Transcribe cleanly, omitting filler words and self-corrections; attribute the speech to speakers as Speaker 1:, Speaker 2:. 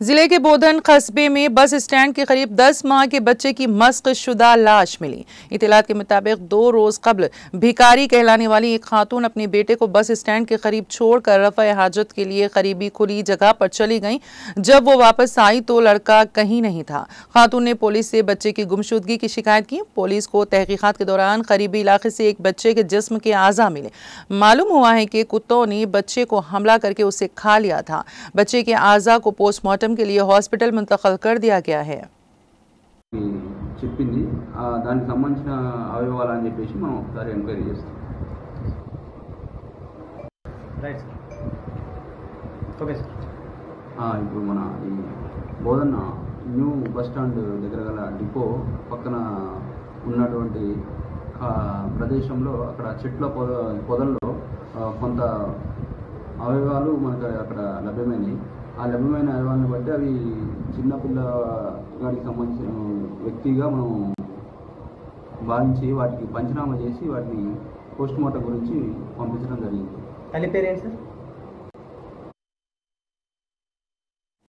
Speaker 1: जिले के बोधन कस्बे में बस स्टैंड के करीब 10 माह के बच्चे की मस्कशुदा लाश मिली। इत्तलात के मुताबिक 2 रोज कबल भिकारी कहलाने वाली एक खातून अपने बेटे को बस स्टैंड के करीब छोड़कर रफ़ा हाजत के लिए करीबी खुली जगह पर चली गईं। जब वो वापस आई तो लड़का कहीं नहीं था। खातून ने पुलिस से बच्चे की गुमशुदगी की शिकायत की। पुलिस को तहकीकात के दौरान करीबी इलाके से एक बच्चे के जिस्म के आज़ा मिले। मालूम हुआ है कि कुत्तों ने बच्चे को हमला करके उसे खा लिया था। बच्चे के आज़ा को पोस्टमार्टम के लिए हॉस्पिटल मुंतकिल कर दिया गया है।
Speaker 2: చెప్పింది దానికి సంబంధించిన అవయవాలు అని చెప్పేసి మనం ఒకసారి ఎంక్వైరీ చేస్తాం.
Speaker 3: Right sir. Okay sir.
Speaker 2: ఇప్పుడు మన ఈ బోధన న్యూ బస్ స్టాండ్ దగ్గర గల డిపో పక్కన ఉన్నటువంటి ప్రదేశంలో అక్కడ చెట్ల పొదల్లో కొంత అవయవాలు మనకు అక్కడ లభ్యమైనవి. ఆ లభ్యమైన అవయవాలను బట్టి అవి చిన్నపిల్లగాడికి సంబంధించిన వ్యక్తిగా మనం భావించి వాటికి పంచనామా చేసి వాటిని పోస్ట్ మార్టం గురించి పంపించడం జరిగింది.
Speaker 3: తల్లి పేరు ఏంటి సార్?